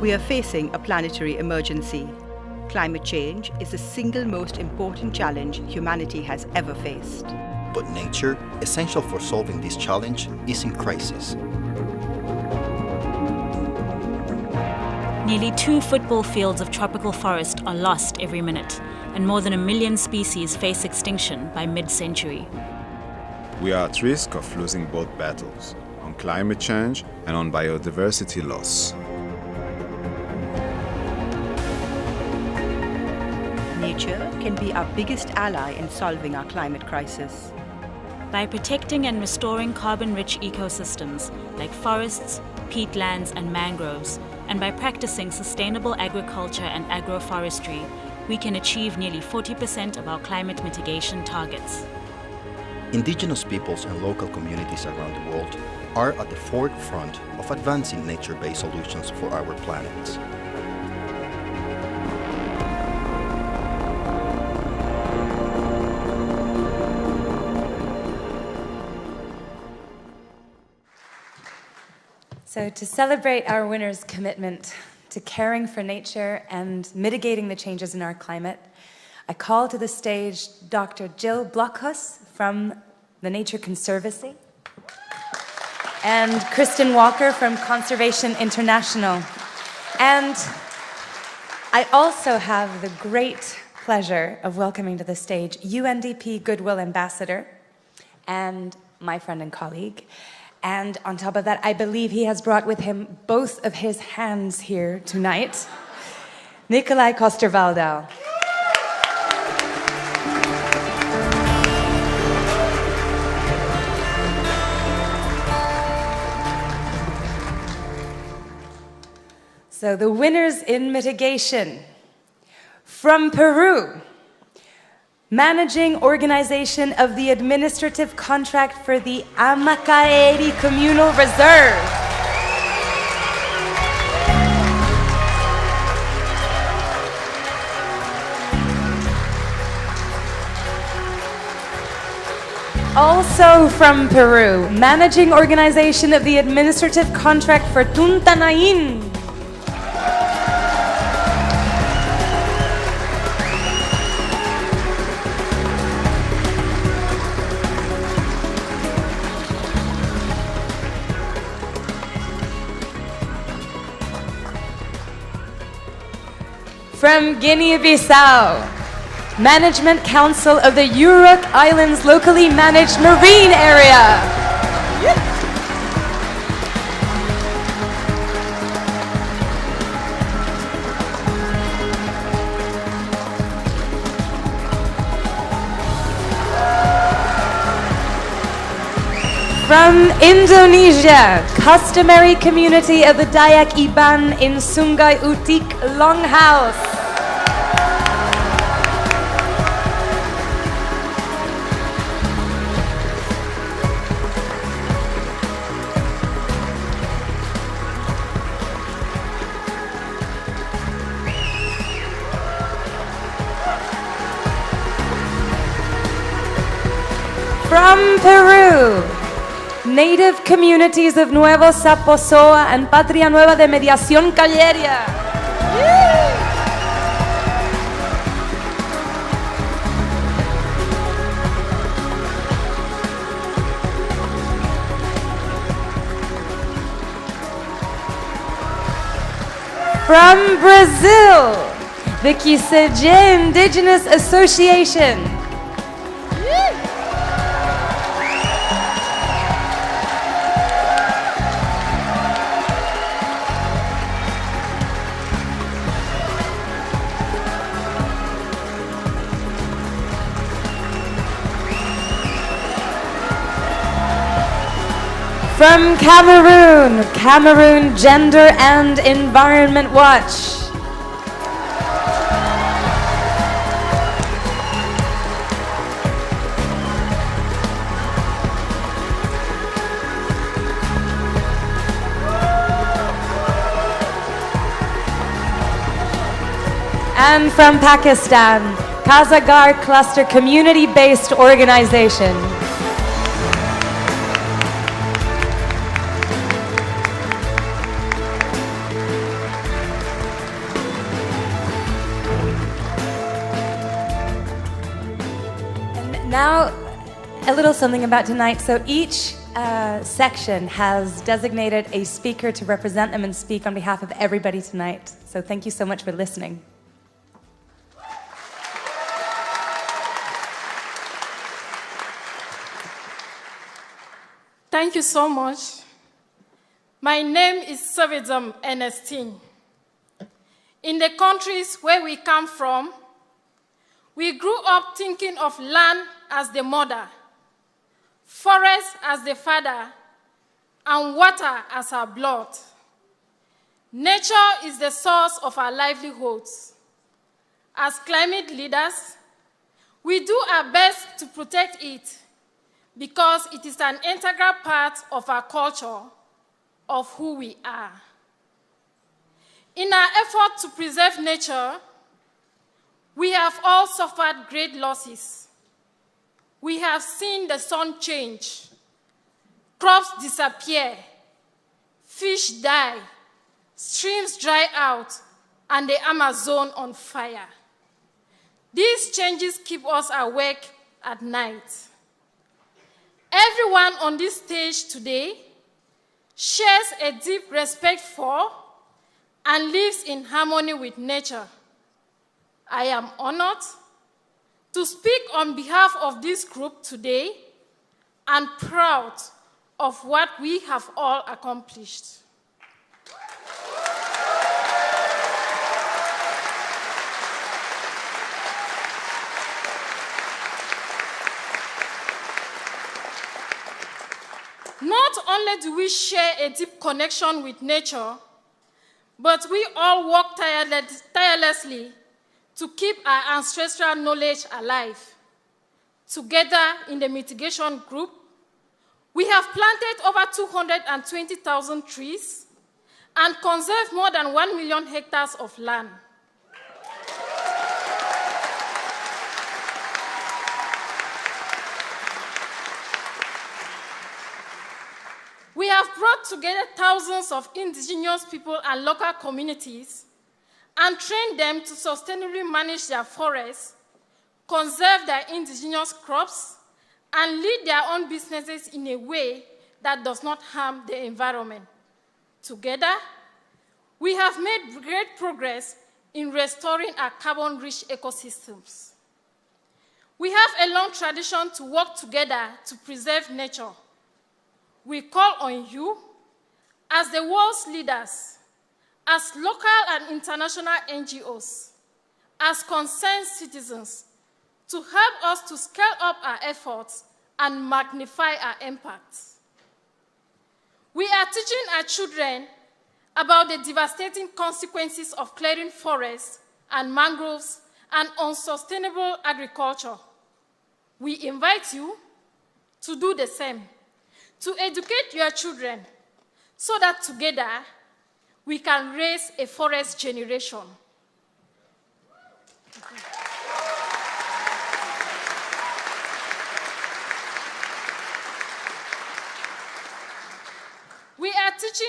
We are facing a planetary emergency. Climate change is the single most important challenge humanity has ever faced. But nature, essential for solving this challenge, is in crisis. Nearly 2 football fields of tropical forest are lost every minute, and more than 1 million species face extinction by mid-century. We are at risk of losing both battles, on climate change and on biodiversity loss. Nature can be our biggest ally in solving our climate crisis. By protecting and restoring carbon-rich ecosystems like forests, peatlands and mangroves, and by practicing sustainable agriculture and agroforestry, we can achieve nearly 40% of our climate mitigation targets. Indigenous peoples and local communities around the world are at the forefront of advancing nature-based solutions for our planet. So to celebrate our winners' commitment to caring for nature and mitigating the changes in our climate, I call to the stage Dr. Jill Blockhuis from the Nature Conservancy and Kristen Walker from Conservation International. And I also have the great pleasure of welcoming to the stage UNDP Goodwill Ambassador and my friend and colleague. And on top of that, I believe he has brought with him both of his hands here tonight, Nikolai Koster-Waldau. So the winners in mitigation from Peru, Managing Organization of the Administrative Contract for the Amacaeri Communal Reserve. Also from Peru, Managing Organization of the Administrative Contract for Tuntanain. From Guinea-Bissau, Management Council of the Yurok Islands Locally Managed Marine Area. From Indonesia, Customary Community of the Dayak Iban in Sungai Utik, Longhouse. From Peru, Native communities of Nuevo Saposoa and Patria Nueva de Mediación Calleria. From Brazil, the CAMGEW Indigenous Association. From Cameroon, Cameroon Gender and Environment Watch. And from Pakistan, Kazagar Cluster Community-Based Organization. little something about tonight. So each section has designated a speaker to represent them and speak on behalf of everybody tonight. So thank you so much for listening. Thank you so much. My name is Savedam Ernestine. In the countries where we come from, we grew up thinking of land as the mother, forest as the father, and water as our blood. Nature is the source of our livelihoods. As climate leaders, we do our best to protect it because it is an integral part of our culture, of who we are. In our effort to preserve nature, we have all suffered great losses. We have seen the sun change, crops disappear, fish die, streams dry out, and the Amazon on fire. These changes keep us awake at night. Everyone on this stage today shares a deep respect for and lives in harmony with nature. I am honored to speak on behalf of this group today and proud of what we have all accomplished. Not only do we share a deep connection with nature, but we all work tirelessly to keep our ancestral knowledge alive. Together in the mitigation group, we have planted over 220,000 trees and conserved more than 1 million hectares of land. We have brought together thousands of indigenous people and local communities and trained them to sustainably manage their forests, conserve their indigenous crops, and lead their own businesses in a way that does not harm the environment. Together, we have made great progress in restoring our carbon-rich ecosystems. We have a long tradition to work together to preserve nature. We call on you, as the world's leaders, as local and international NGOs, as concerned citizens, to help us to scale up our efforts and magnify our impact. We are teaching our children about the devastating consequences of clearing forests and mangroves and unsustainable agriculture. We invite you to do the same, to educate your children so that together we can raise a forest generation. We are teaching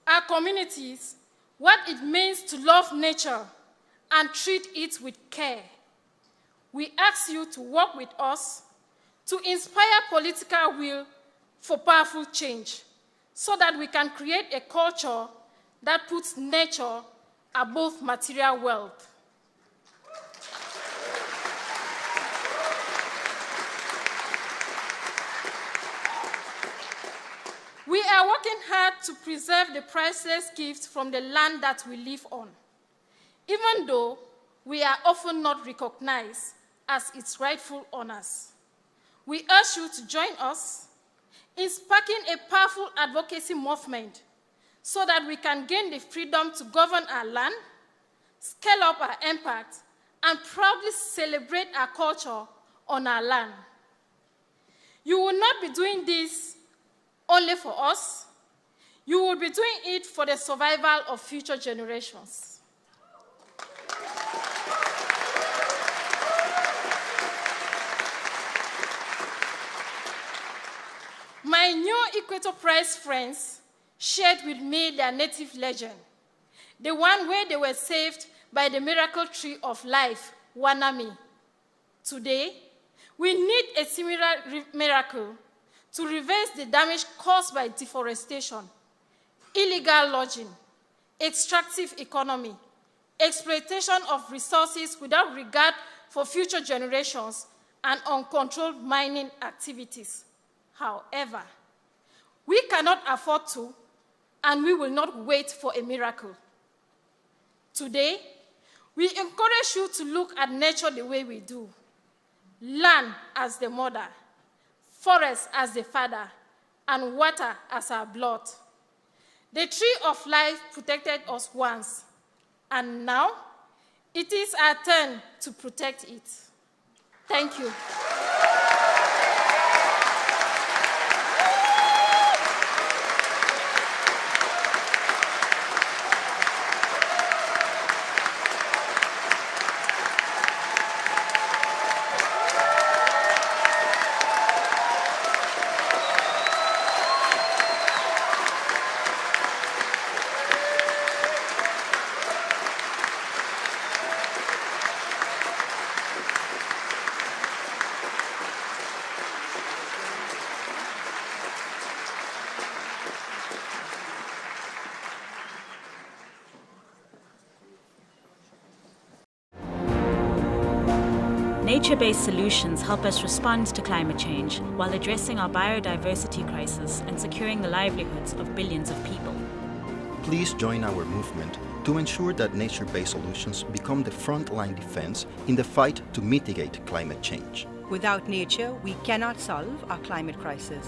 our communities what it means to love nature and treat it with care. We ask you to work with us to inspire political will for powerful change so that we can create a culture that puts nature above material wealth. We are working hard to preserve the priceless gifts from the land that we live on, even though we are often not recognized as its rightful owners. We urge you to join us in sparking a powerful advocacy movement so that we can gain the freedom to govern our land, scale up our impact, and proudly celebrate our culture on our land. You will not be doing this only for us. You will be doing it for the survival of future generations. My new Equator Prize friends shared with me their native legend, the one where they were saved by the miracle tree of life, Wanami. Today, We need a similar miracle to reverse the damage caused by deforestation, illegal logging, extractive economy, exploitation of resources without regard for future generations, and uncontrolled mining activities. However, we cannot afford to, and we will not wait for a miracle. Today, we encourage you to look at nature the way we do. Land as the mother, forest as the father, and water as our blood. The tree of life protected us once, and now it is our turn to protect it. Thank you. Nature-based solutions help us respond to climate change while addressing our biodiversity crisis and securing the livelihoods of billions of people. Please join our movement to ensure that nature-based solutions become the frontline defense in the fight to mitigate climate change. Without nature, we cannot solve our climate crisis.